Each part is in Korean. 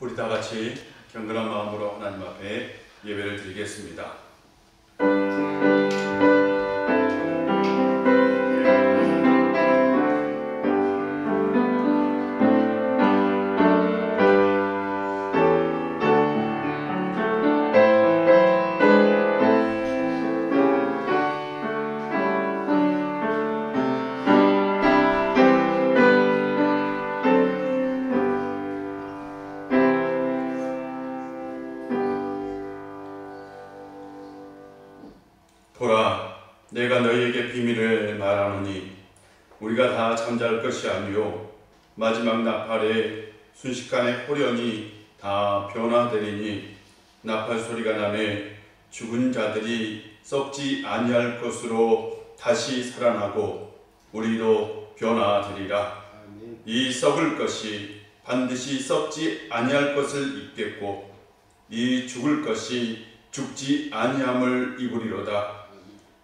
우리 다 같이 경건한 마음으로 하나님 앞에 예배를 드리겠습니다. 보라, 내가 너희에게 비밀을 말하노니 우리가 다 잠잘 것이 아니요 마지막 나팔에 순식간에 호련히 다 변화되리니 나팔 소리가 나매 죽은 자들이 썩지 아니할 것으로 다시 살아나고 우리도 변화되리라. 이 썩을 것이 반드시 썩지 아니할 것을 입겠고 이 죽을 것이 죽지 아니함을 입으리로다.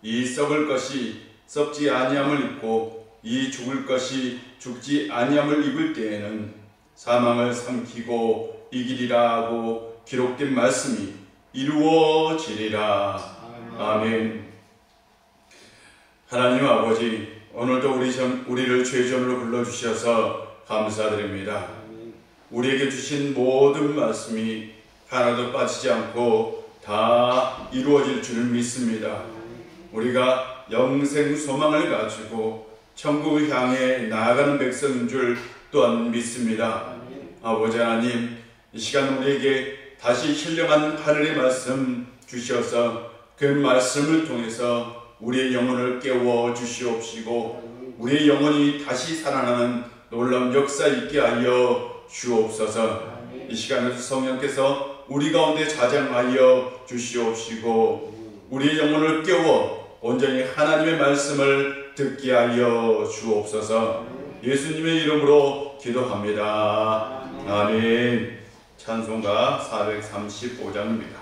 이 썩을 것이 썩지 아니함을 입고 이 죽을 것이 죽지 아니함을 입을 때에는 사망을 삼키고 이기리라 하고 기록된 말씀이 이루어지리라. 아멘. 하나님 아버지, 오늘도 우리를 죄전으로 불러주셔서 감사드립니다. 우리에게 주신 모든 말씀이 하나도 빠지지 않고 다 이루어질 줄 믿습니다. 우리가 영생 소망을 가지고 천국을 향해 나아가는 백성인 줄 또한 믿습니다. 아버지 하나님, 이 시간 우리에게 다시 신령한 하늘의 말씀 주셔서 그 말씀을 통해서 우리의 영혼을 깨워 주시옵시고 우리의 영혼이 다시 살아나는 놀라운 역사 있게 하여 주옵소서. 이 시간에도 성령께서 우리 가운데 자장하여 주시옵시고 우리의 영혼을 깨워 온전히 하나님의 말씀을 듣게 하여 주옵소서. 예수님의 이름으로 기도합니다. 아멘. 찬송가 435장입니다.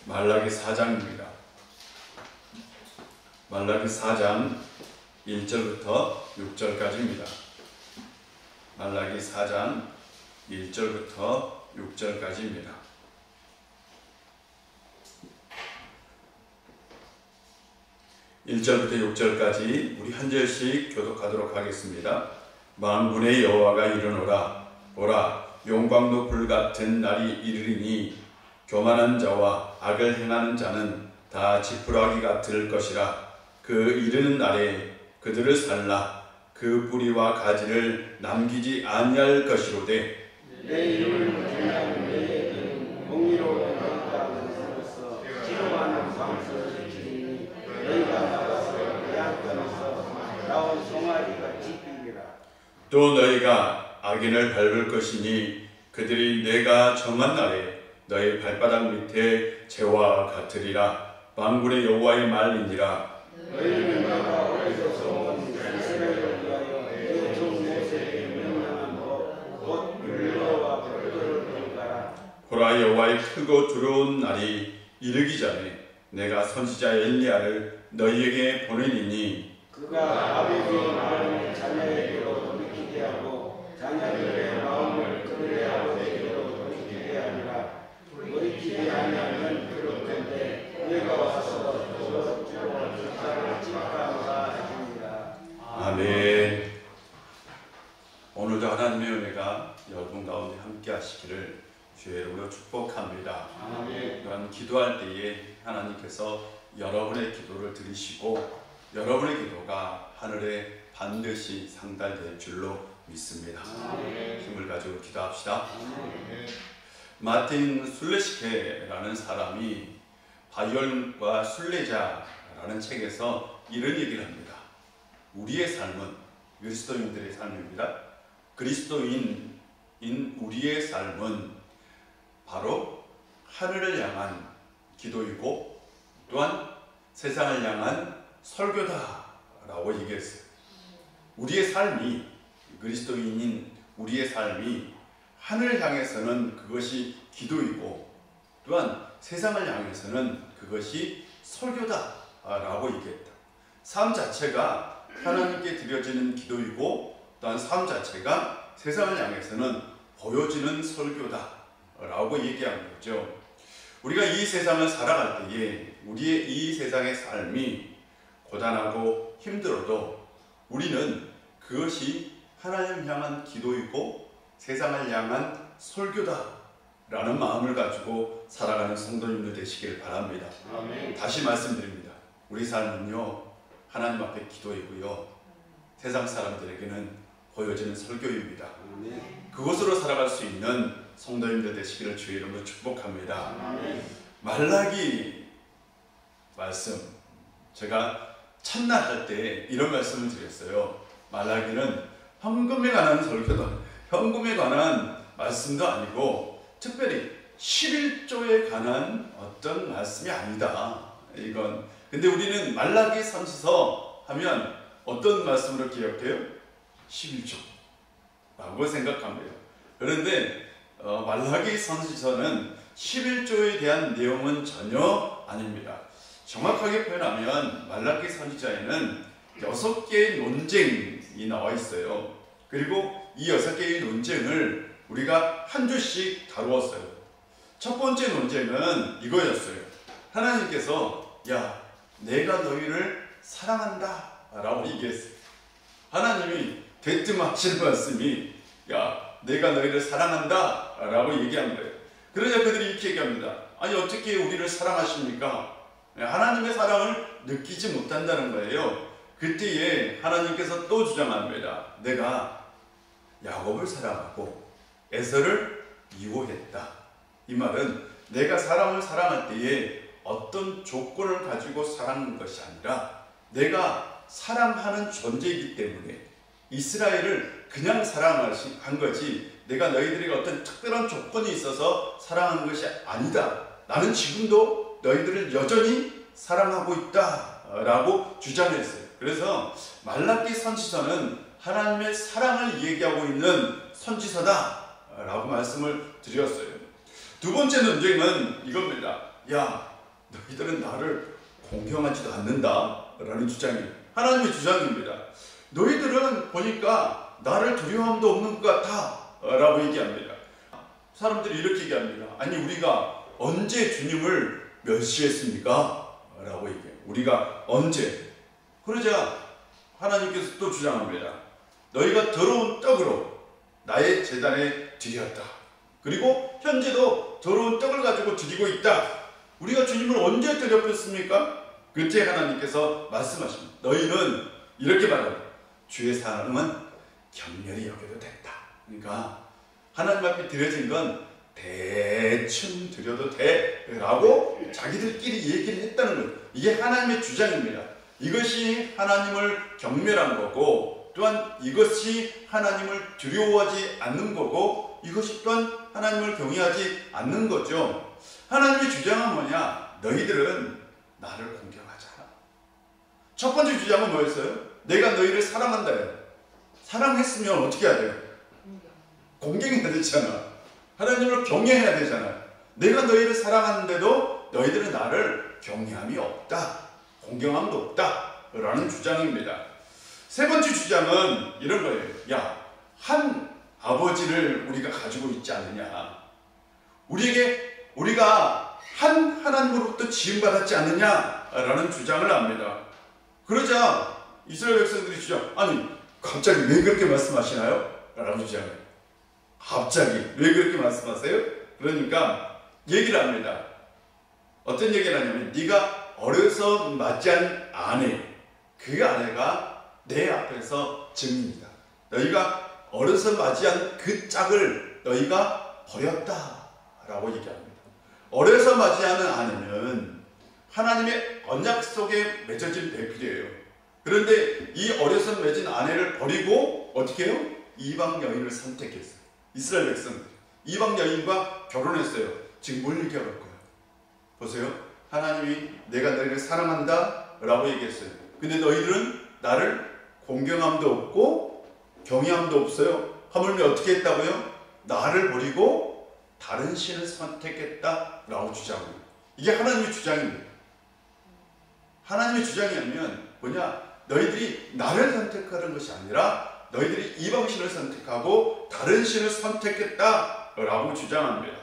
말라기 4장입니다. 말라기 4장 1절부터 6절까지입니다. 말라기 4장 1절부터 6절까지입니다. 1절부터 6절까지 우리 한 절씩 교독하도록 하겠습니다. 만군의 여호와가 이르노라. 보라, 용광로 불같은 날이 이르리니 교만한 자와 악을 행하는 자는 다 지푸라기 같을 것이라. 그 이르는 날에 그들을 살라. 그 뿌리와 가지를 남기지 아니할 것이로되 내 이름을 전하는 너희에게는 공의로운 땅에서 지루하는 방수를 지리니 너희가 나가서 그 양편에서 나온 송아지같이 뛰리라. 또 너희가 악인을 밟을 것이니 그들이 내가 정한 날에 너희 발바닥 밑에 재와 같으리라. 만군의 여호와의 말이니라. 너희는 내가 오래돼서 온 이스라엘을 위하여 내 종 모세에게 명령한 곧 율례와 법도를 배우라. 보라, 여호와의 크고 두려운 날이 이르기 전에 내가 선지자 엘리야를 너희에게 보내리니 그가 아버지의 마음을 자녀에게로 돌이키게 하고 자녀들의 마음을 그들의 아버지에게로 돌이키게 하리라. 돌이키게 하면 그럴 텐데 내가 와서 저 주를 직감하라 하시니라. 아멘. 오늘도 하나님의 은혜가 여러분 가운데 함께 하시기를 주의 이름으로 축복합니다. 아멘. 또한 기도할 때에 하나님께서 여러분의 기도를 들으시고 여러분의 기도가 하늘에 반드시 상달될 줄로 믿습니다. 힘을 가지고 기도합시다. 마틴 술레시케라는 사람이 바이올과 순례자라는 책에서 이런 얘기를 합니다. 우리의 삶은, 그리스도인들의 삶입니다. 그리스도인인 우리의 삶은 바로 하늘을 향한 기도이고 또한 세상을 향한 설교다라고 얘기했어요. 우리의 삶이, 그리스도인인 우리의 삶이 하늘을 향해서는 그것이 기도이고 또한 세상을 향해서는 그것이 설교다라고 얘기했다. 삶 자체가 하나님께 드려지는 기도이고 또한 삶 자체가 세상을 향해서는 보여지는 설교다라고 얘기한 거죠. 우리가 이 세상을 살아갈 때에 우리의 이 세상의 삶이 고단하고 힘들어도 우리는 그것이 하나님 향한 기도이고 세상을 향한 설교다라는 마음을 가지고 살아가는 성도님들 되시길 바랍니다. 아멘. 다시 말씀드립니다. 우리 삶은요, 하나님 앞에 기도이고요, 세상 사람들에게는 보여지는 설교입니다. 아멘. 그곳으로 살아갈 수 있는 성도님들 되시기를 주의 이름으로 축복합니다. 아멘. 말라기 말씀, 제가 첫날 할 때 이런 말씀을 드렸어요. 말라기는 헌금에 관한 설교도, 헌금에 관한 말씀도 아니고 특별히 11조에 관한 어떤 말씀이 아니다. 이건 근데 우리는 말라기 선지서 하면 어떤 말씀으로 기억해요? 11조라고 생각합니다. 그런데 말라기 선지서는 11조에 대한 내용은 전혀 아닙니다. 정확하게 표현하면 말라기 선지자에는 6개의 논쟁이 나와 있어요. 그리고 이 6개의 논쟁을 우리가 한 주씩 다루었어요. 첫 번째 논쟁은 이거였어요. 하나님께서 야, 내가 너희를 사랑한다 라고 얘기했어요. 하나님이 대뜸 하시는 말씀이 야, 내가 너희를 사랑한다 라고 얘기한 거예요. 그러자 그들이 이렇게 얘기합니다. 아니, 어떻게 우리를 사랑하십니까? 하나님의 사랑을 느끼지 못한다는 거예요. 그때에 하나님께서 또 주장합니다. 내가 야곱을 사랑하고 에서를 미워했다. 이 말은 내가 사람을 사랑할 때에 어떤 조건을 가지고 사랑하는 것이 아니라 내가 사랑하는 존재이기 때문에 이스라엘을 그냥 사랑한 거지 내가 너희들에게 어떤 특별한 조건이 있어서 사랑한 것이 아니다. 나는 지금도 너희들을 여전히 사랑하고 있다 라고 주장했어요. 그래서 말라기 선지서는 하나님의 사랑을 얘기하고 있는 선지서다 라고 말씀을 드렸어요. 두 번째 논쟁은 이겁니다. 야, 너희들은 나를 공경하지도 않는다 라는 주장이에요. 하나님의 주장입니다. 너희들은 보니까 나를 두려움도 없는 것 같아 라고 얘기합니다. 사람들이 이렇게 얘기합니다. 아니, 우리가 언제 주님을 멸시했습니까? 라고 얘기해요. 우리가 언제? 그러자 하나님께서 또 주장합니다. 너희가 더러운 떡으로 나의 제단에 드렸다. 그리고 현재도 더러운 떡을 가지고 드리고 있다. 우리가 주님을 언제 드렸습니까? 그때 하나님께서 말씀하십니다. 너희는 이렇게 말합니다. 주의 사랑은 격렬히 여겨도 된다. 그러니까 하나님 앞에 드려진 건 대충 드려도 돼 라고 자기들끼리 얘기를 했다는 거예요. 이게 하나님의 주장입니다. 이것이 하나님을 경멸한 거고, 또한 이것이 하나님을 두려워하지 않는 거고, 이것이 또한 하나님을 경외하지 않는 거죠. 하나님의 주장은 뭐냐? 너희들은 나를 공경하잖아. 첫 번째 주장은 뭐였어요? 내가 너희를 사랑한다요. 사랑했으면 어떻게 해야 돼요? 공경해야 되잖아. 하나님을 경외해야 되잖아. 내가 너희를 사랑하는데도 너희들은 나를 경외함이 없다. 공경함도 없다. 라는 주장입니다. 세 번째 주장은 이런 거예요. 야, 한 아버지를 우리가 가지고 있지 않느냐. 우리가 한 하나님으로부터 지음받았지 않느냐. 라는 주장을 합니다. 그러자 이스라엘 백성들이 주장, 아니 갑자기 왜 그렇게 말씀하시나요? 라고 주장해요. 갑자기 왜 그렇게 말씀하세요? 그러니까 얘기를 합니다. 어떤 얘기를 하냐면, 네가 어려서 맞이한 아내, 그 아내가 내 앞에서 증인이다. 너희가 어려서 맞이한 그 짝을 너희가 버렸다 라고 얘기합니다. 어려서 맞이하는 아내는 하나님의 언약 속에 맺어진 배필이에요. 그런데 이 어려서 맺은 아내를 버리고 어떻게 해요? 이방 여인을 선택했어요. 이스라엘 백성들 이방 여인과 결혼했어요. 지금 뭘 얘기할 거예요? 보세요. 하나님이 내가 너희를 사랑한다 라고 얘기했어요. 근데 너희들은 나를 공경함도 없고 경외함도 없어요. 하물며 어떻게 했다고요? 나를 버리고 다른 신을 선택했다 라고 주장합니다. 이게 하나님의 주장입니다. 하나님의 주장이 아니면 뭐냐? 너희들이 나를 선택하는 것이 아니라 너희들이 이방신을 선택하고 다른 신을 선택했다 라고 주장합니다.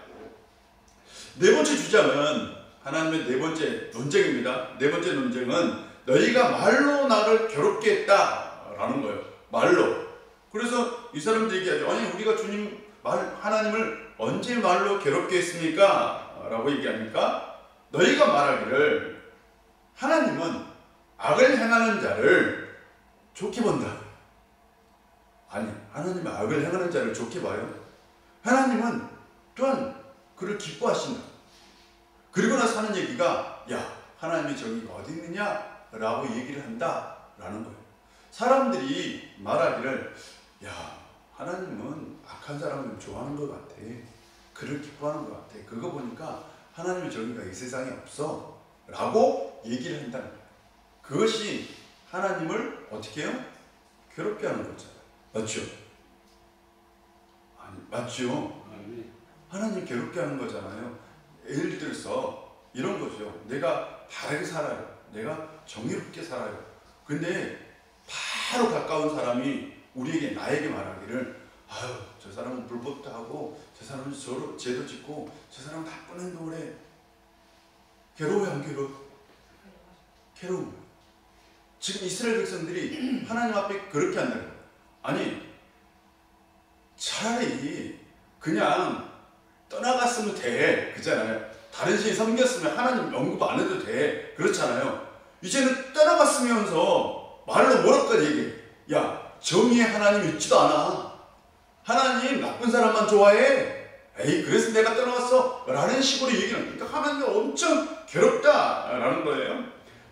네 번째 주장은 하나님의 네 번째 논쟁입니다. 네 번째 논쟁은 너희가 말로 나를 괴롭게 했다 라는 거예요. 말로. 그래서 이 사람들이 얘기하죠. 아니 우리가 주님 하나님을 언제 말로 괴롭게 했습니까? 라고 얘기하니까 너희가 말하기를 하나님은 악을 행하는 자를 좋게 본다. 아니 하나님은 악을 행하는 자를 좋게 봐요? 하나님은 또한 그를 기뻐하신다. 그리고 나서 하는 얘기가 야 하나님의 정의가 어디 있느냐? 라고 얘기를 한다 라는 거예요. 사람들이 말하기를 야 하나님은 악한 사람을 좋아하는 것 같아. 그를 기뻐하는 것 같아. 그거 보니까 하나님의 정의가 이 세상에 없어 라고 얘기를 한다는 거예요. 그것이 하나님을 어떻게 해요? 괴롭게 하는 거잖아요. 맞죠? 아니 맞죠? 하나님 괴롭게 하는 거잖아요. 예를 들어서 이런 거죠. 내가 바르게 살아요. 내가 정의롭게 살아요. 근데 바로 가까운 사람이 우리에게 나에게 말하기를 아유 저 사람은 불법도 하고 저 사람은 죄도 짓고 저 사람은 나쁜 행동을 해. 괴로워요 안 괴로워? 괴로운 거예요. 지금 이스라엘 백성들이 하나님 앞에 그렇게 한다는 거예요. 아니 차라리 그냥 떠나갔으면 돼. 그잖아요. 다른 신이 섬겼으면 하나님 언급 안 해도 돼. 그렇잖아요. 이제는 떠나갔으면서 말로 뭐랄까 얘기해. 야 정의의 하나님 있지도 않아. 하나님 나쁜 사람만 좋아해. 에이 그래서 내가 떠나갔어 라는 식으로 얘기를 합니다. 그러니까 하나님은 엄청 괴롭다 라는 거예요.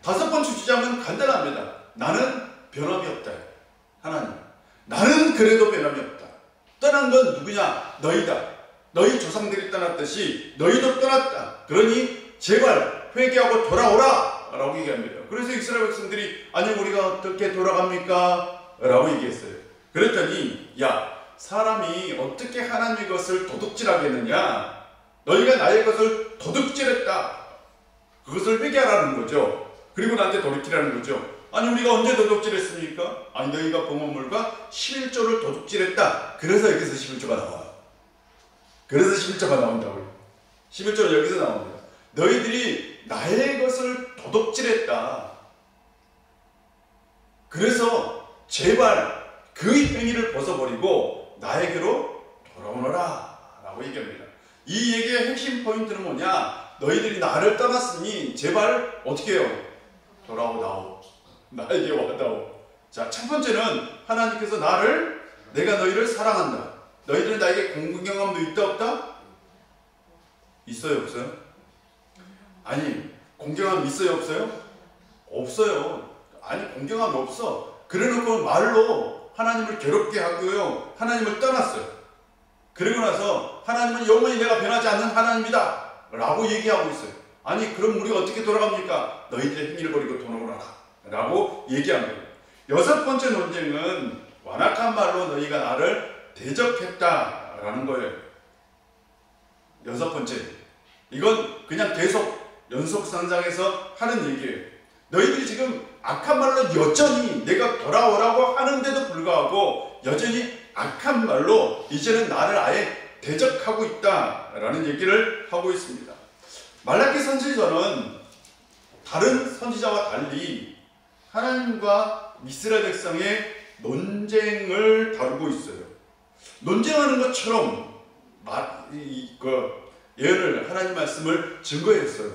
다섯 번째 주장은 간단합니다. 나는 변함이 없다. 하나님 나는 그래도 변함이 없다. 떠난 건 누구냐? 너희다. 너희 조상들이 떠났듯이 너희도 떠났다. 그러니 제발 회개하고 돌아오라 라고 얘기합니다. 그래서 이스라엘 백성들이 아니 우리가 어떻게 돌아갑니까? 라고 얘기했어요. 그랬더니 야 사람이 어떻게 하나님의 것을 도둑질하겠느냐? 너희가 나의 것을 도둑질했다. 그것을 회개하라는 거죠. 그리고 나한테 돌이키라는 거죠. 아니 우리가 언제 도둑질했습니까? 아니 너희가 봉헌물과 11조를 도둑질했다. 그래서 여기서 11조가 나와요. 그래서 11조가 나온다고요. 11조는 여기서 나옵니다. 너희들이 나의 것을 도둑질했다. 그래서 제발 그 행위를 벗어버리고 나에게로 돌아오너라 라고 얘기합니다. 이 얘기의 핵심 포인트는 뭐냐? 너희들이 나를 떠났으니 제발 어떻게 해요? 돌아오다오. 나에게 와다오. 자, 첫 번째는 하나님께서 내가 너희를 사랑한다. 너희들은 나에게 공경함도 있다 없다? 있어요 없어요? 아니, 공경함 있어요 없어요? 없어요. 아니, 공경함이 없어. 그래놓고 말로 하나님을 괴롭게 하고요, 하나님을 떠났어요. 그리고 나서 하나님은 영원히 내가 변하지 않는 하나님이다 라고 얘기하고 있어요. 아니, 그럼 우리가 어떻게 돌아갑니까? 너희들의 행위를 버리고 돌아오라 라고 얘기합니다. 여섯 번째 논쟁은 완악한 말로 너희가 나를 대적했다 라는 거예요. 여섯 번째, 이건 그냥 계속 연속상장해서 하는 얘기예요. 너희들이 지금 악한 말로 여전히 내가 돌아오라고 하는데도 불구하고 여전히 악한 말로 이제는 나를 아예 대적하고 있다라는 얘기를 하고 있습니다. 말라기 선지자는 다른 선지자와 달리 하나님과 이스라엘 백성의 논쟁을 다루고 있어요. 논쟁하는 것처럼 예언을, 하나님 말씀을 증거했어요.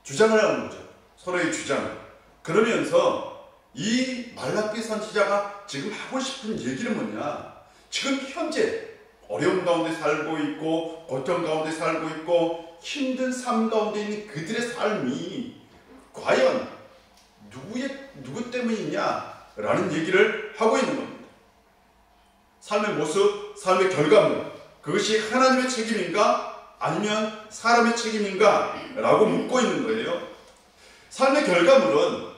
주장을 하는 거죠. 서로의 주장을. 그러면서 이 말라기 선지자가 지금 하고 싶은 얘기는 뭐냐? 지금 현재 어려운 가운데 살고 있고 고통 가운데 살고 있고 힘든 삶 가운데 있는 그들의 삶이 과연 누구 때문이냐? 라는 얘기를 하고 있는 겁니다. 삶의 모습, 삶의 결과물, 그것이 하나님의 책임인가? 아니면 사람의 책임인가? 라고 묻고 있는 거예요. 삶의 결과물은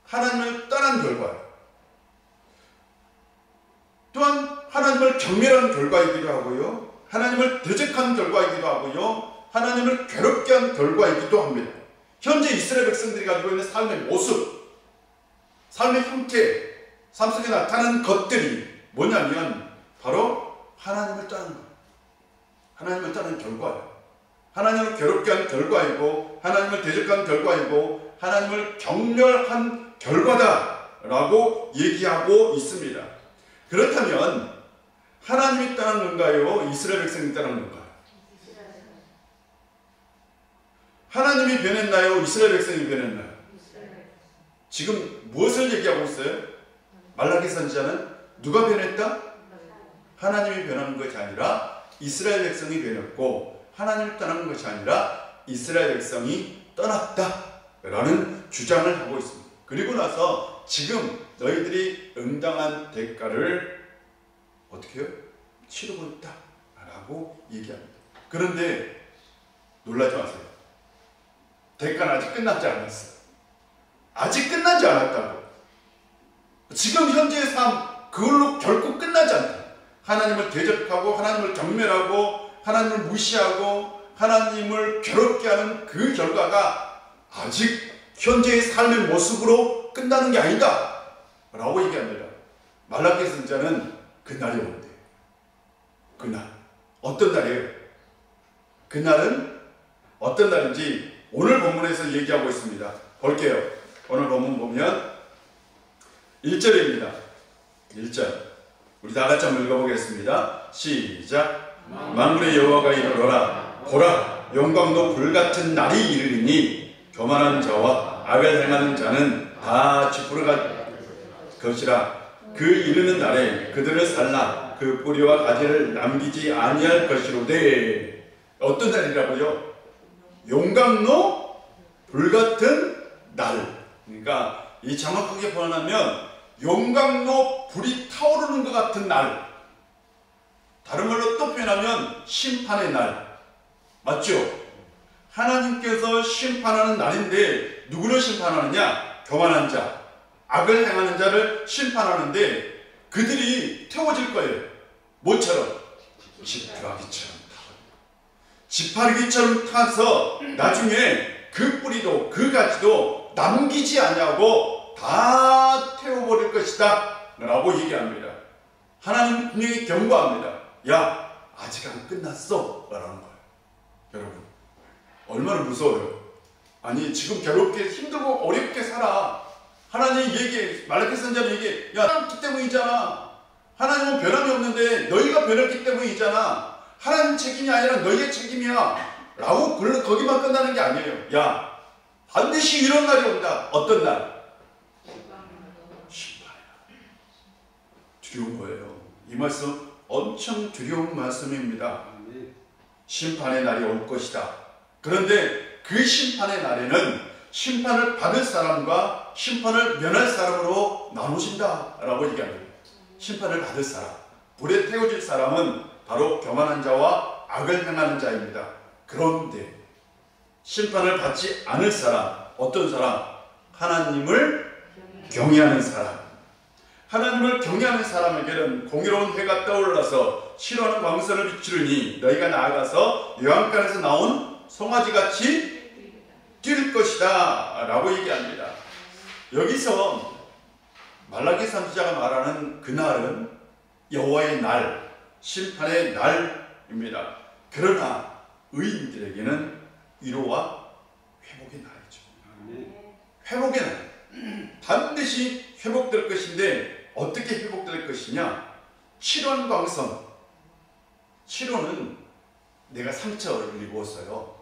하나님을 떠난 결과예요. 또한 하나님을 경멸한 결과이기도 하고요, 하나님을 대적한 결과이기도 하고요, 하나님을 괴롭게 한 결과이기도 합니다. 현재 이스라엘 백성들이 가지고 있는 삶의 모습, 삶의 형태, 삶 속에 나타나는 것들이 뭐냐면 바로 하나님을 떠난 거예요. 하나님을 떠난 결과예요. 하나님을 괴롭게 한 결과이고, 하나님을 대적한 결과이고, 하나님을 경멸한 결과다라고 얘기하고 있습니다. 그렇다면 하나님이 떠난 건가요? 이스라엘 백성이 떠난 건가요? 하나님이 변했나요? 이스라엘 백성이 변했나요? 지금 무엇을 얘기하고 있어요? 말라기 선지자는 누가 변했다? 하나님이 변한 것이 아니라 이스라엘 백성이 변했고, 하나님을 떠난 것이 아니라 이스라엘 백성이 떠났다 라는 주장을 하고 있습니다. 그리고 나서 지금 너희들이 응당한 대가를 어떻게 해요? 치르고 있다 라고 얘기합니다. 그런데 놀라지 마세요. 대가는 아직 끝나지 않았어요. 아직 끝나지 않았다고. 지금 현재의 삶, 그걸로 결코 끝나지 않다. 하나님을 대적하고, 하나님을 경멸하고, 하나님을 무시하고, 하나님을 괴롭게 하는 그 결과가 아직 현재의 삶의 모습으로 끝나는 게 아니다 라고 얘기합니다. 말라기 선지자는 그날이 온대요. 그날. 어떤 날이에요? 그날은 어떤 날인지 오늘 본문에서 얘기하고 있습니다. 볼게요. 오늘 본문 보면 1절입니다. 1절. 우리 다 같이 한번 읽어보겠습니다. 시작. 만군의 여호와가 이르노라. 보라, 영광도 불같은 날이 이르리니 교만한 자와 악을 행하는 자는 다 쥐푸르갈 것이라. 그 이르는 날에 그들을 살라 그 뿌리와 가지를 남기지 아니할 것이로되. 어떤 날이라고요? 용광로 불같은 날. 그러니까 이 정확하게 번역하면 용광로 불이 타오르는 것 같은 날. 다른 말로 또 표현하면 심판의 날. 맞죠? 하나님께서 심판하는 날인데 누구를 심판하느냐? 교만한 자, 악을 행하는 자를 심판하는데 그들이 태워질 거예요. 뭐처럼? 지푸라기처럼. 지푸라기처럼 타서 나중에 그 뿌리도 그 가지도 남기지 아니하고 다 태워버릴 것이다 라고 얘기합니다. 하나님 분명히 경고합니다. 야, 아직 안 끝났어 라는 거예요. 여러분, 얼마나 무서워요. 아니, 지금 괴롭게 힘들고 어렵게 살아. 하나님 얘기해, 말라기 선지자는 얘기해. 야, 변했기 때문이잖아. 하나님은 변함이 없는데 너희가 변했기 때문이잖아. 하나님 책임이 아니라 너희의 책임이야. 라고 거기만 끝나는 게 아니에요. 야, 반드시 이런 날이 온다. 어떤 날? 심판이야. 두려운 거예요. 이 말씀 엄청 두려운 말씀입니다. 심판의 날이 올 것이다. 그런데 그 심판의 날에는 심판을 받을 사람과 심판을 면할 사람으로 나누신다 라고 얘기합니다. 심판을 받을 사람, 불에 태워질 사람은 바로 교만한 자와 악을 행하는 자입니다. 그런데 심판을 받지 않을 사람, 어떤 사람? 하나님을 경외하는 사람. 하나님을 경외하는 사람에게는 공의로운 해가 떠올라서 싫어하는 광선을 비추르니 너희가 나아가서 요한간에서 나온 송아지같이 뛸 것이다 라고 얘기합니다. 여기서 말라기 선지자가 말하는 그날은 여호와의 날, 심판의 날입니다. 그러나 의인들에게는 위로와 회복의 날이죠. 회복의 날. 반드시 회복될 것인데 어떻게 회복될 것이냐? 치료광선. 치료는 내가 상처를 입었어요.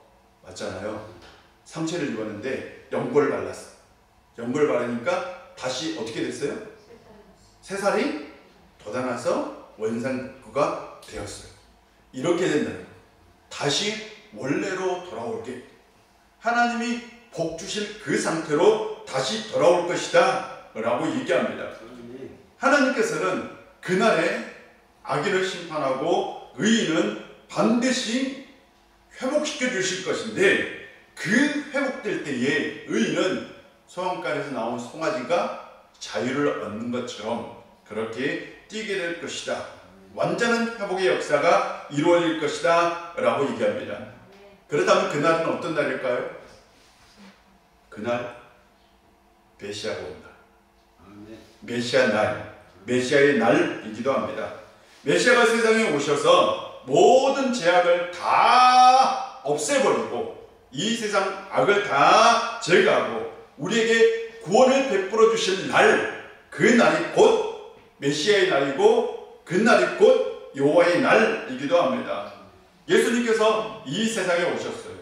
맞잖아요. 상처를 입었는데 연골을 발랐어. 연골을 바르니까 다시 어떻게 됐어요? 새살이 돋아나서 원상구가 되었어요. 이렇게 된다면 다시 원래로 돌아올게. 하나님이 복 주실 그 상태로 다시 돌아올 것이다 라고 얘기합니다. 하나님께서는 그날에 악인을 심판하고 의인은 반드시 회복시켜 주실 것인데 그 회복될 때에 의인은 소원간에서 나온 송아지가 자유를 얻는 것처럼 그렇게 뛰게 될 것이다. 완전한 회복의 역사가 이루어질 것이다 라고 얘기합니다. 그렇다면 그날은 어떤 날일까요? 그날 메시아가 온다. 메시아 날, 메시아의 날이기도 합니다. 메시아가 세상에 오셔서 모든 죄악을 다 없애버리고 이 세상 악을 다 제거하고 우리에게 구원을 베풀어 주실 날, 그 날이 곧 메시아의 날이고 그 날이 곧 여호와의 날이기도 합니다. 예수님께서 이 세상에 오셨어요.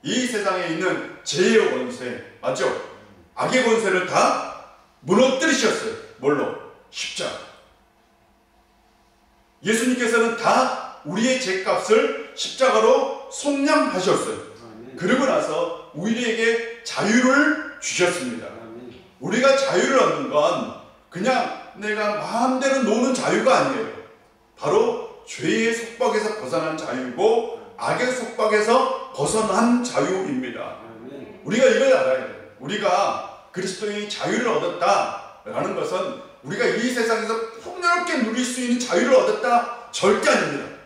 이 세상에 있는 죄의 권세, 맞죠? 악의 권세를 다 무너뜨리셨어요. 뭘로? 십자가. 예수님께서는 다 우리의 죄값을 십자가로 속량하셨어요. 그러고 나서 우리에게 자유를 주셨습니다. 우리가 자유를 얻는 건 그냥 내가 마음대로 노는 자유가 아니에요. 바로 죄의 속박에서 벗어난 자유이고 악의 속박에서 벗어난 자유입니다. 우리가 이걸 알아야 돼요. 우리가 그리스도의 자유를 얻었다라는 것은 우리가 이 세상에서 풍요롭게 누릴 수 있는 자유를 얻었다 절대 아닙니다.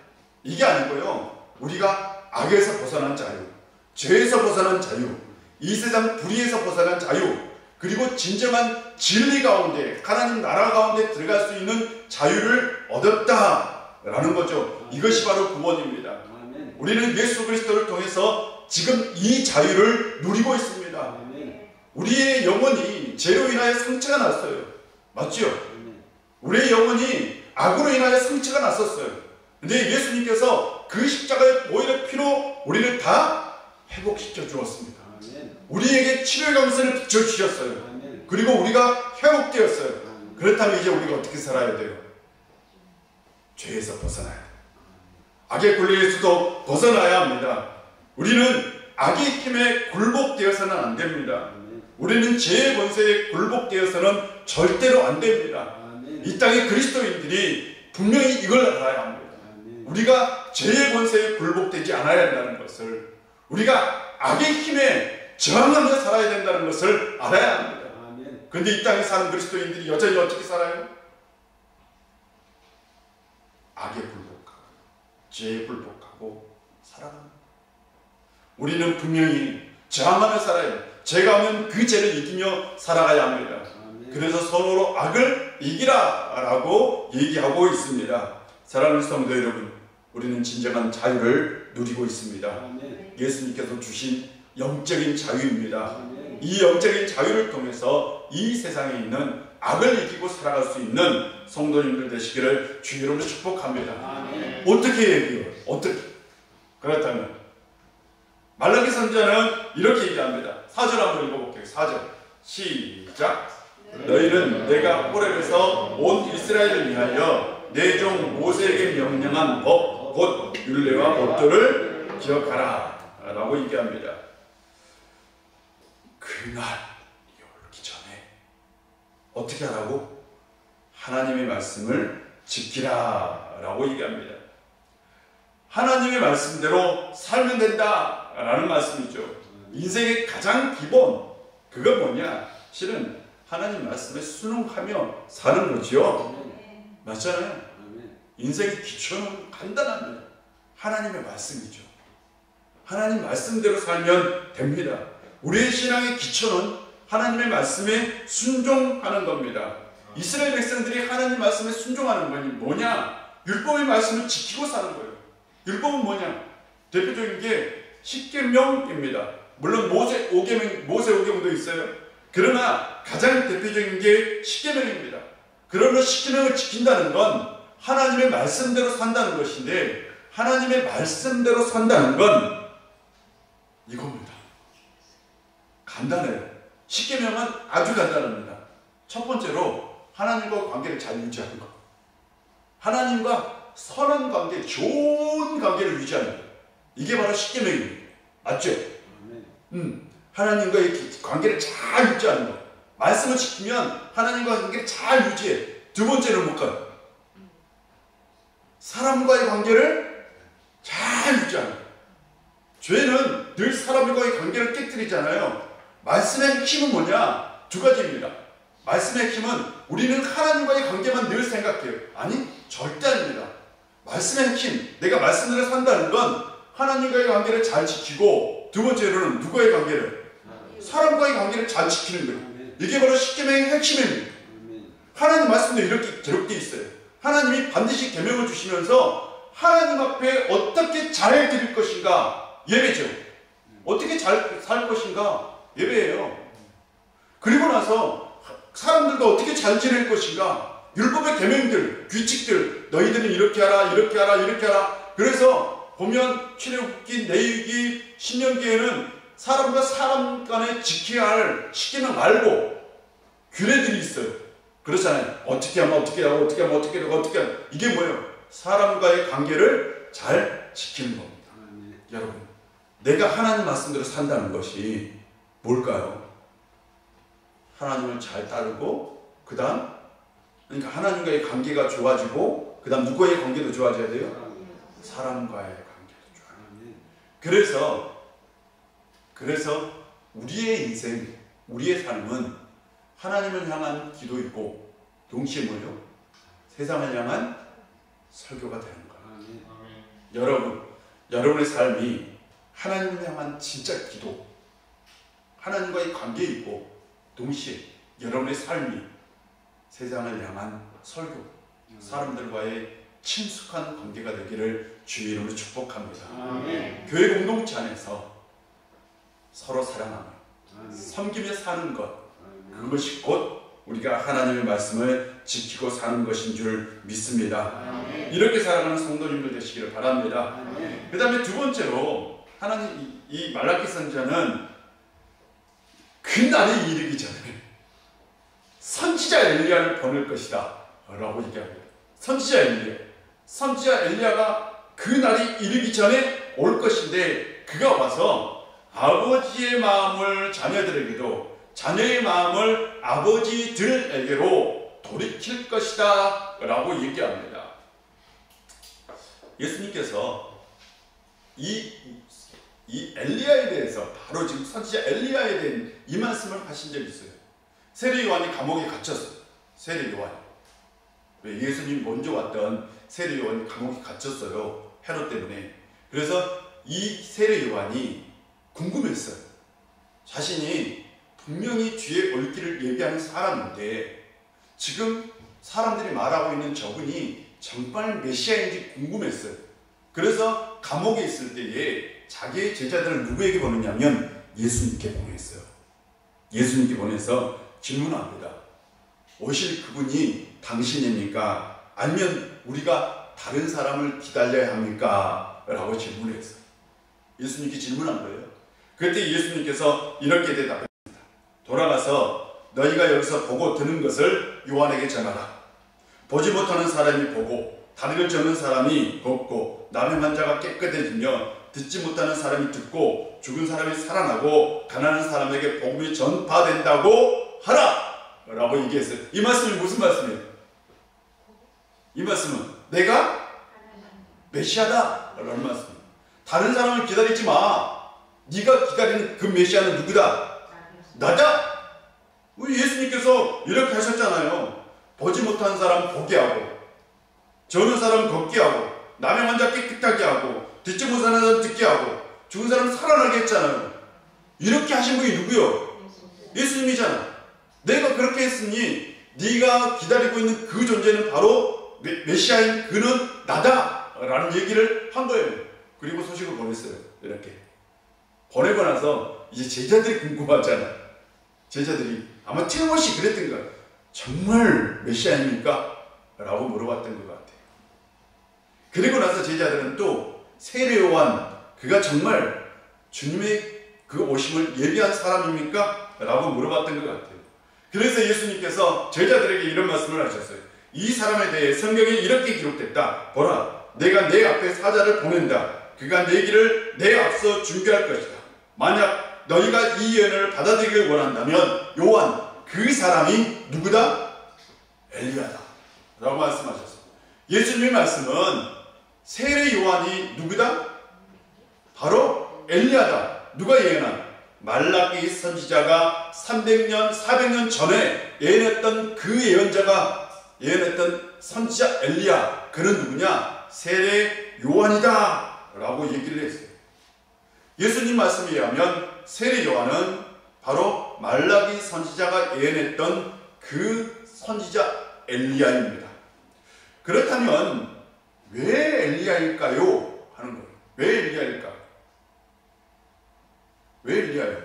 이게 아니고요. 우리가 악에서 벗어난 자유, 죄에서 벗어난 자유, 이 세상 불의에서 벗어난 자유, 그리고 진정한 진리 가운데 하나님 나라 가운데 들어갈 수 있는 자유를 얻었다라는 거죠. 이것이 바로 구원입니다. 우리는 예수 그리스도를 통해서 지금 이 자유를 누리고 있습니다. 우리의 영혼이 죄로 인하여 상처가 났어요. 맞죠? 우리의 영혼이 악으로 인하여 상처가 났었어요. 근데 예수님께서 그 십자가의 보혈의 피로 우리를 다 회복시켜 주었습니다. 우리에게 치료의 감사를 비춰주셨어요. 그리고 우리가 회복되었어요. 그렇다면 이제 우리가 어떻게 살아야 돼요? 죄에서 벗어나야 돼요. 악의 권리에서도 벗어나야 합니다. 우리는 악의 힘에 굴복되어서는 안 됩니다. 우리는 죄의 권세에 굴복되어서는 절대로 안 됩니다. 이 땅의 그리스도인들이 분명히 이걸 알아야 합니다. 우리가 죄의 권세에 굴복되지 않아야 한다는 것을, 우리가 악의 힘에 저항하며 살아야 된다는 것을 알아야 합니다. 그런데 이 땅에 사는 그리스도인들이 여전히 어떻게 살아요? 악에 굴복하고 죄에 굴복하고 살아갑니다. 우리는 분명히 저항하며 살아야 돼요. 죄가 하면 그 죄를 이기며 살아가야 합니다. 그래서 서로 악을 이기라 라고 얘기하고 있습니다. 사랑하는 성도 여러분, 우리는 진정한 자유를 누리고 있습니다. 예수님께서 주신 영적인 자유입니다. 이 영적인 자유를 통해서 이 세상에 있는 악을 이기고 살아갈 수 있는 성도님들 되시기를 주 이름으로 축복합니다. 아멘. 어떻게 얘기해요? 어떻게? 그렇다면 말라기 선지자는 이렇게 얘기합니다. 4절 한번 읽어볼게요. 4절 시작. 너희는 내가 호렙에서 온 이스라엘을 위하여 내 종 모세에게 명령한 법, 곧 율례와 법도를 기억하라 라고 얘기합니다. 그날이 오기 전에 어떻게 하라고? 하나님의 말씀을 지키라 라고 얘기합니다. 하나님의 말씀대로 살면 된다 라는 말씀이죠. 인생의 가장 기본, 그건 뭐냐? 실은 하나님 말씀에 순응하며 사는 거지요. 맞잖아요. 인생의 기초는 간단합니다. 하나님의 말씀이죠. 하나님 말씀대로 살면 됩니다. 우리의 신앙의 기초는 하나님의 말씀에 순종하는 겁니다. 이스라엘 백성들이 하나님 말씀에 순종하는 건 뭐냐? 율법의 말씀을 지키고 사는 거예요. 율법은 뭐냐? 대표적인 게 십계명입니다. 물론 모세 5계명도 있어요. 그러나 가장 대표적인 게 십계명입니다. 그러면 십계명을 지킨다는 건 하나님의 말씀대로 산다는 것인데, 하나님의 말씀대로 산다는 건 이겁니다. 간단해요. 십계명은 아주 간단합니다. 첫 번째로 하나님과 관계를 잘 유지하는 것. 하나님과 선한 관계, 좋은 관계를 유지하는 것. 이게 바로 십계명입니다. 맞죠? 하나님과의 관계를 잘 유지하는 것. 말씀을 지키면 하나님과 관계를 잘 유지해. 두 번째는 뭘까요? 사람과의 관계를 잘 유지하는 것. 죄는 늘 사람과의 관계를 깨뜨리잖아요. 말씀의 핵심은 뭐냐? 두 가지입니다. 말씀의 핵심은 우리는 하나님과의 관계만 늘 생각해요. 아니, 절대 아닙니다. 말씀의 핵심, 내가 말씀대로 산다는 건 하나님과의 관계를 잘 지키고, 두 번째로는 누구의 관계를? 사람과의 관계를 잘 지키는 거예요. 이게 바로 십계명의 핵심입니다. 하나님 말씀도 이렇게 기록되어 있어요. 하나님이 반드시 계명을 주시면서 하나님 앞에 어떻게 잘 드릴 것인가? 예배죠. 어떻게 잘 살 것인가? 예배예요. 그리고 나서 사람들과 어떻게 잘 지낼 것인가? 율법의 계명들, 규칙들, 너희들은 이렇게 하라, 이렇게 하라, 이렇게 하라. 그래서 보면 출애굽기, 레위기, 신명기에는 사람과 사람 간에 지켜야 할 십계명 말고 규례들이 있어요. 그렇잖아요. 어떻게 하면 어떻게 하고, 어떻게 하면 어떻게 하고, 어떻게 하고. 이게 뭐예요? 사람과의 관계를 잘 지키는 겁니다. 여러분, 내가 하나님 말씀대로 산다는 것이 뭘까요? 하나님을 잘 따르고, 그 다음, 그러니까 하나님과의 관계가 좋아지고, 그 다음 누구의 관계도 좋아져야 돼요? 사람과의 관계도 좋아요. 그래서 우리의 인생, 우리의 삶은 하나님을 향한 기도이고, 동시에 뭐예요? 세상을 향한 설교가 되는 거예요. 여러분의 삶이 하나님을 향한 진짜 기도, 하나님과의 관계에 있고, 동시에 여러분의 삶이 세상을 향한 설교, 사람들과의 친숙한 관계가 되기를 주의 이름으로 축복합니다. 교회 공동체 안에서 서로 사랑하며 섬기며 사는 것, 그것이 곧 우리가 하나님의 말씀을 지키고 사는 것인 줄 믿습니다. 이렇게 살아가는 성도님들 되시기를 바랍니다. 그 다음에 두 번째로 하나님, 이 말라기 선지자는 그날이 이르기 전에 선지자 엘리야를 보낼 것이다 라고 얘기합니다. 선지자 엘리야가 그날이 이르기 전에 올 것인데, 그가 와서 아버지의 마음을 자녀들에게도, 자녀의 마음을 아버지들에게로 돌이킬 것이다 라고 얘기합니다. 예수님께서 이 엘리야에 대해서, 바로 지금 선지자 엘리야에 대한 이 말씀을 하신 적이 있어요. 세례 요한이 감옥에 갇혔어요. 세례 요한이. 왜? 예수님 먼저 왔던 세례 요한이 감옥에 갇혔어요. 헤롯 때문에. 그래서 이 세례 요한이 궁금했어요. 자신이 분명히 뒤에 올 길을 예비하는 사람인데, 지금 사람들이 말하고 있는 저분이 정말 메시아인지 궁금했어요. 그래서 감옥에 있을 때에 자기의 제자들을 누구에게 보냈냐면 예수님께 보냈어요. 예수님께 보내서 질문합니다. 오실 그분이 당신입니까? 아니면 우리가 다른 사람을 기다려야 합니까? 라고 질문했어요. 예수님께 질문한 거예요. 그때 예수님께서 이렇게 대답했습니다. 돌아가서 너희가 여기서 보고 드는 것을 요한에게 전하라. 보지 못하는 사람이 보고 다리를 저는 사람이 걷고 남의 환자가 깨끗해지며 듣지 못하는 사람이 듣고 죽은 사람이 살아나고 가난한 사람에게 복음이 전파된다고 하라! 라고 얘기했어요. 이 말씀이 무슨 말씀이에요? 이 말씀은 내가 메시아다 라는 말씀이에요. 다른 사람을 기다리지 마. 네가 기다리는 그 메시아는 누구다? 나다. 우리 예수님께서 이렇게 하셨잖아요. 보지 못한 사람 보게 하고 저는 사람 걷게 하고 남의 환자 깨끗하게 하고 듣지 못하는 사람 듣게 하고 죽은 사람 살아나게 했잖아요. 이렇게 하신 분이 누구요? 예수님이잖아. 내가 그렇게 했으니 네가 기다리고 있는 그 존재는 바로 메시아인 그는 나다 라는 얘기를 한 거예요. 그리고 소식을 보냈어요. 이렇게 보내고 나서 이제 제자들이 궁금하잖아. 제자들이 아마 틀림없이 그랬던 거야. 정말 메시아입니까? 라고 물어봤던 것 같아요. 그리고 나서 제자들은 또 세례 요한 그가 정말 주님의 그 오심을 예비한 사람입니까? 라고 물어봤던 것 같아요. 그래서 예수님께서 제자들에게 이런 말씀을 하셨어요. 이 사람에 대해 성경에 이렇게 기록됐다. 보라, 내가 내 앞에 사자를 보낸다. 그가 내 길을 내 앞서 준비할 것이다. 만약 너희가 이 예언을 받아들이길 원한다면 요한 그 사람이 누구다? 엘리야다 라고 말씀하셨어요. 예수님의 말씀은 세례 요한이 누구다? 바로 엘리야다. 누가 예언한? 말라기 선지자가 300년, 400년 전에 예언했던 그 예언자가 예언했던 선지자 엘리야. 그는 누구냐? 세례 요한이다 라고 얘기를 했어요. 예수님 말씀에 의하면 세례 요한은 바로 말라기 선지자가 예언했던 그 선지자 엘리야입니다. 그렇다면 왜 엘리야일까요? 하는 거예요. 왜 엘리야일까? 왜 엘리야예요?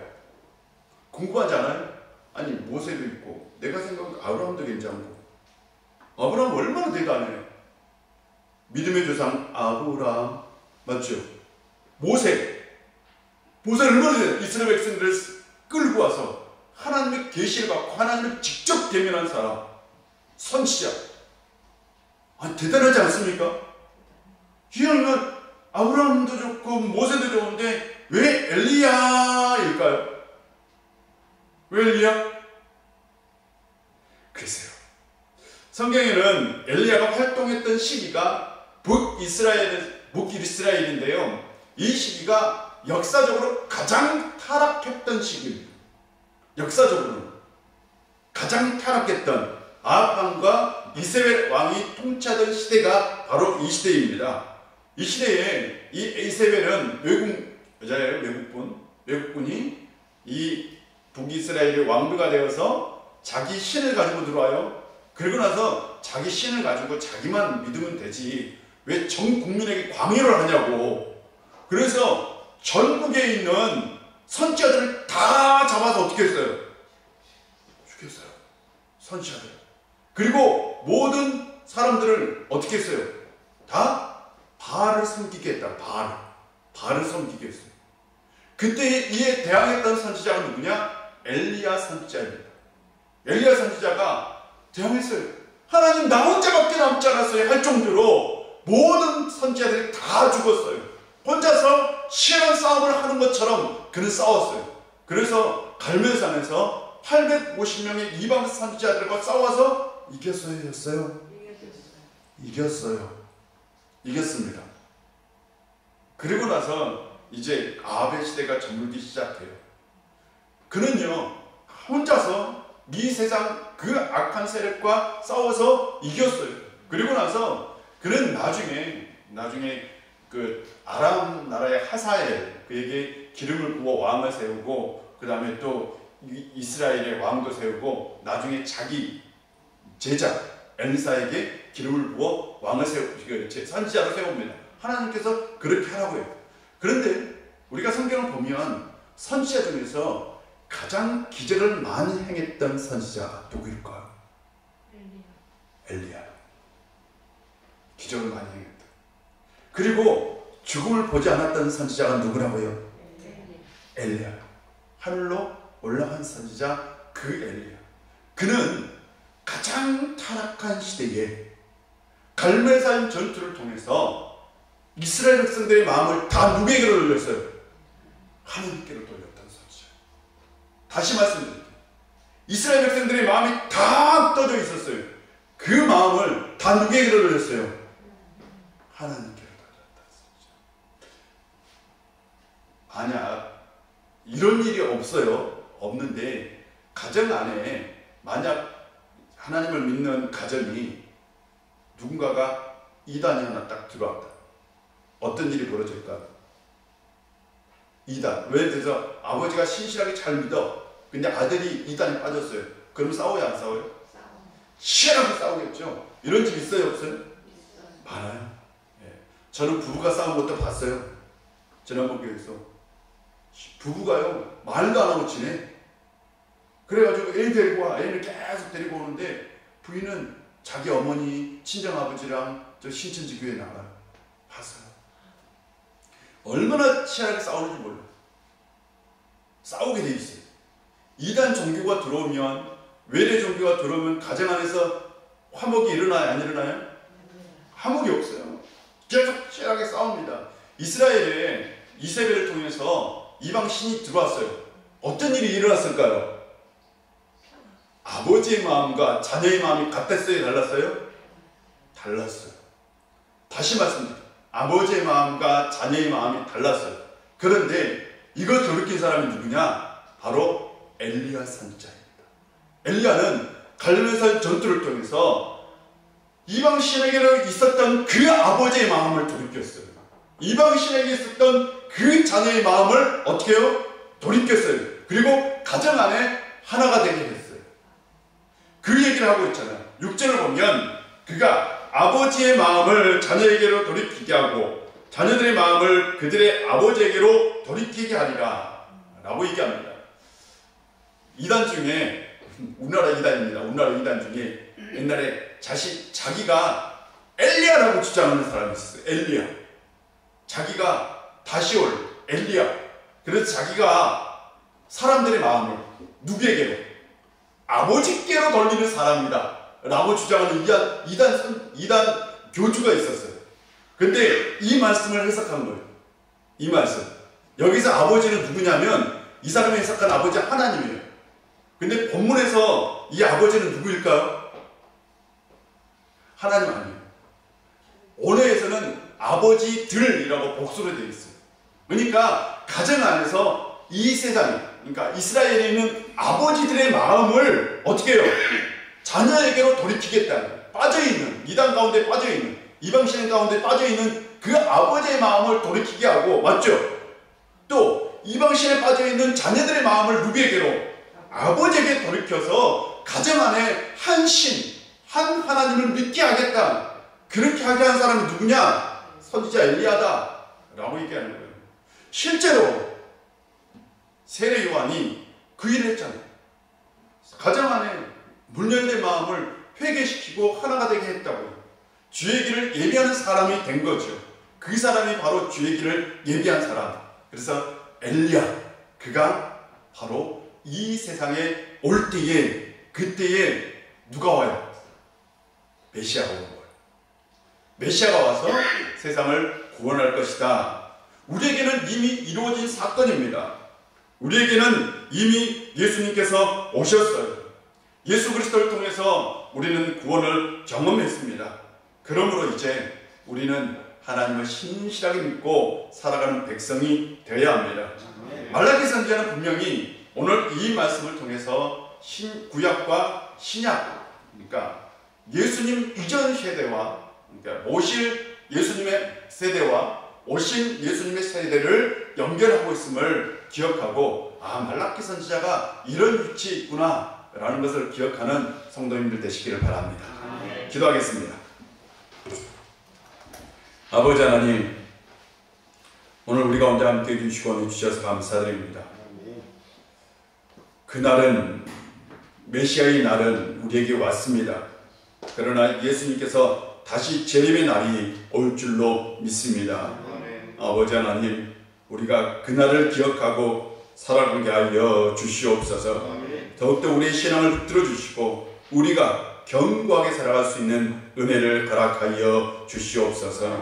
궁금하지 않아요? 아니 모세도 있고 내가 생각하면 아브라함도 괜찮고 아브라함 얼마나 대단해요. 믿음의 조상 아브라함 맞죠? 모세 얼마나 대단해요. 이스라엘 백성들을 끌고 와서 하나님의 계시를 받고 하나님을 직접 대면한 사람 선지자. 아니 대단하지 않습니까? 이왕이면 아브라함도 좋고 모세도 좋은데 왜 엘리야일까요? 왜 엘리야? 글쎄요. 성경에는 엘리야가 활동했던 시기가 북이스라엘인데요. 이 시기가 역사적으로 가장 타락했던 시기입니다. 역사적으로는 가장 타락했던 아합과 이세벨 왕이 통치하던 시대가 바로 이 시대입니다. 이 시대에 이 이세벨은 외국 여자예요. 외국분이 이 북이스라엘의 왕비가 되어서 자기 신을 가지고 들어와요. 그리고 나서 자기 신을 가지고 자기만 믿으면 되지 왜 전 국민에게 광해를 하냐고. 그래서 전국에 있는 선지자들을 다 잡아서 어떻게 했어요? 죽였어요. 선지자들. 그리고 모든 사람들을 어떻게 했어요? 다 바알을 섬기게 했다. 바알을 섬기게 했어요. 그때 이에 대항했던 선지자가 누구냐? 엘리야 선지자입니다. 엘리야 선지자가 대항했어요. 하나님 나 혼자밖에 남지 않았어요 할 정도로 모든 선지자들이 다 죽었어요. 혼자서 치열한 싸움을 하는 것처럼 그는 싸웠어요. 그래서 갈멜산에서 850명의 이방 선지자들과 싸워서 이겼어요. 이겼습니다. 그리고 나서 이제 아합의 시대가 저물기 시작해요. 그는요 혼자서 이 세상 그 악한 세력과 싸워서 이겼어요. 그리고 나서 그는 나중에 그 아람 나라의 하사엘 그에게 기름을 부어 왕을 세우고 그 다음에 또 이스라엘의 왕도 세우고 나중에 자기 제자 엘리사에게 기름을 부어 왕을 선지자로 세웁니다. 하나님께서 그렇게 하라고 해요. 그런데 우리가 성경을 보면 선지자 중에서 가장 기적을 많이 행했던 선지자가 누구일까요? 엘리야. 기적을 많이 행했다. 그리고 죽음을 보지 않았던 선지자가 누구라고요? 엘리야. 하늘로 올라간 선지자 그 엘리야. 그는 가장 타락한 시대에 갈멜산 전투를 통해서 이스라엘 백성들의 마음을 다 누구에게로 돌렸어요? 하나님께로 돌렸던 선지자. 다시 말씀드릴게요. 이스라엘 백성들의 마음이 다 떠져 있었어요. 그 마음을 다 누구에게로 돌렸어요? 하나님께로 돌렸던 선지자. 만약 이런 일이 없어요. 없는데 가정 안에 만약 하나님을 믿는 가정이 누군가가 이단이 하나 딱 들어왔다. 어떤 일이 벌어질까? 이단. 예를 들어서 아버지가 신실하게 잘 믿어. 근데 아들이 이단에 빠졌어요. 그럼 싸워요, 안 싸워요? 치열하게 싸우겠죠. 이런 집 있어요, 없어요? 많아요. 예. 저는 부부가 싸운 것도 봤어요. 지난번 교회에서 부부가요 말도 안 하고 지내. 그래가지고 애 데리고 와. 애를 계속 데리고 오는데 부인은 자기 어머니 친정아버지랑 저 신천지 교회 나가요. 봤어요. 얼마나 치열하게 싸우는지 몰라요. 싸우게 돼 있어요. 이단 종교가 들어오면, 외래 종교가 들어오면 가정 안에서 화목이 일어나요, 안 일어나요? 화목이 없어요. 계속 치열하게 싸웁니다. 이스라엘에 이세벨을 통해서 이방 신이 들어왔어요. 어떤 일이 일어났을까요? 아버지의 마음과 자녀의 마음이 같았어요, 달랐어요? 달랐어요. 다시 말씀드립니다. 아버지의 마음과 자녀의 마음이 달랐어요. 그런데 이걸 돌이킨 사람이 누구냐? 바로 엘리야 선지자입니다. 엘리야는 갈멜산 전투를 통해서 이방 신에게 있었던 그 아버지의 마음을 돌이켰어요. 이방 신에게 있었던 그 자녀의 마음을 어떻게 해요? 돌이켰어요. 그리고 가정 안에 하나가 되게 됐어요. 그 얘기를 하고 있잖아요. 6절을 보면 그가 아버지의 마음을 자녀에게로 돌이키게 하고 자녀들의 마음을 그들의 아버지에게로 돌이키게 하리라 라고 얘기합니다. 이단 중에 우리나라 이단입니다. 우리나라 이단 중에 옛날에 자기가 엘리야라고 주장하는 사람이 있었어요. 엘리야. 자기가 다시 올 엘리야. 그래서 자기가 사람들의 마음을 누구에게로? 아버지께로 돌리는 사람이다 라고 주장하는 이단 교주가 있었어요. 근데 이 말씀을 해석한 거예요. 이 말씀. 여기서 아버지는 누구냐면 이 사람이 해석한 아버지 하나님이에요. 근데 본문에서 이 아버지는 누구일까요? 하나님 아니에요. 원어에서는 아버지들이라고 복수로 되어 있어요. 그러니까 가정 안에서 이 세상에, 그러니까 이스라엘에 있는 아버지들의 마음을 어떻게 해요? 자녀에게로 돌이키겠다는, 빠져있는, 이단 가운데 빠져있는, 이방신 가운데 빠져있는 그 아버지의 마음을 돌이키게 하고, 맞죠? 또 이방신에 빠져있는 자녀들의 마음을 누구에게로? 아버지에게 돌이켜서 가정 안에 한 신, 한 하나님을 믿게 하겠다. 그렇게 하게 한 사람이 누구냐? 선지자 엘리야다 라고 얘기하는 거예요. 실제로 세례 요한이 그 일을 했잖아요. 가정 안에 물려된 마음을 회개시키고 하나가 되게 했다고요. 주의 길을 예비하는 사람이 된 거죠. 그 사람이 바로 주의 길을 예비한 사람. 그래서 엘리야, 그가 바로 이 세상에 올 때에, 그때에 누가 와요? 메시아가 오는 거예요. 메시아가 와서 세상을 구원할 것이다. 우리에게는 이미 이루어진 사건입니다. 우리에게는 이미 예수님께서 오셨어요. 예수 그리스도를 통해서 우리는 구원을 경험했습니다. 그러므로 이제 우리는 하나님을 신실하게 믿고 살아가는 백성이 되어야 합니다. 말라기 선지자는 분명히 오늘 이 말씀을 통해서 구약과 신약, 그러니까 예수님 이전 세대와, 그러니까 모실 예수님의 세대와 오신 예수님의 세대를 연결하고 있음을 기억하고, 아, 말라기 선지자가 이런 위치에 있구나 라는 것을 기억하는 성도님들 되시기를 바랍니다. 기도하겠습니다. 아버지 하나님, 오늘 우리 가운데 함께 해주시고 주셔서 감사드립니다. 그날은, 메시아의 날은 우리에게 왔습니다. 그러나 예수님께서 다시 재림의 날이 올 줄로 믿습니다. 아버지 하나님, 우리가 그날을 기억하고 살아가게 하여 주시옵소서. 더욱더 우리의 신앙을 붙들어 주시고 우리가 견고하게 살아갈 수 있는 은혜를 허락하여 주시옵소서.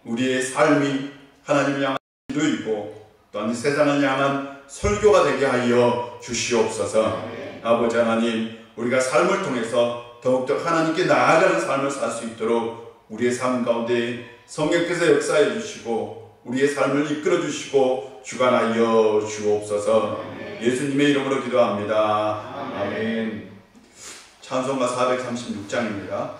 우리의 삶이 하나님을 향한 기도이고 또한 세상을 향한 설교가 되게 하여 주시옵소서. 아버지 하나님, 우리가 삶을 통해서 더욱더 하나님께 나아가는 삶을 살 수 있도록 우리의 삶 가운데 성령께서 역사해 주시고 우리의 삶을 이끌어 주시고 주관하여 주옵소서. 예수님의 이름으로 기도합니다. 아멘. 찬송가 436장입니다.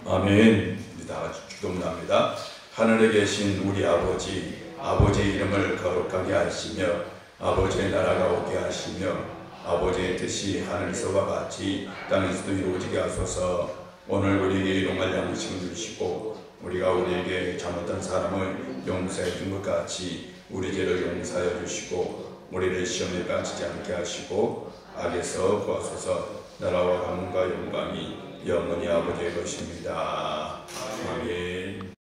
아멘. 우리 다 같이 기도합니다. 하늘에 계신 우리 아버지, 아버지의 이름을 거룩하게 하시며 아버지의 나라가 오게 하시며 아버지의 뜻이 하늘에서와 같이 땅에서도 이루어지게 하소서. 오늘 우리에게 일용할 양식을 주시고 우리가 우리에게 잘못한 사람을 용서해 준 것 같이 우리 죄를 용서하여 주시고 우리를 시험에 빠지지 않게 하시고 악에서 구하소서. 나라와 강문과 영광이 영원히 아버지의 것입니다. 아멘.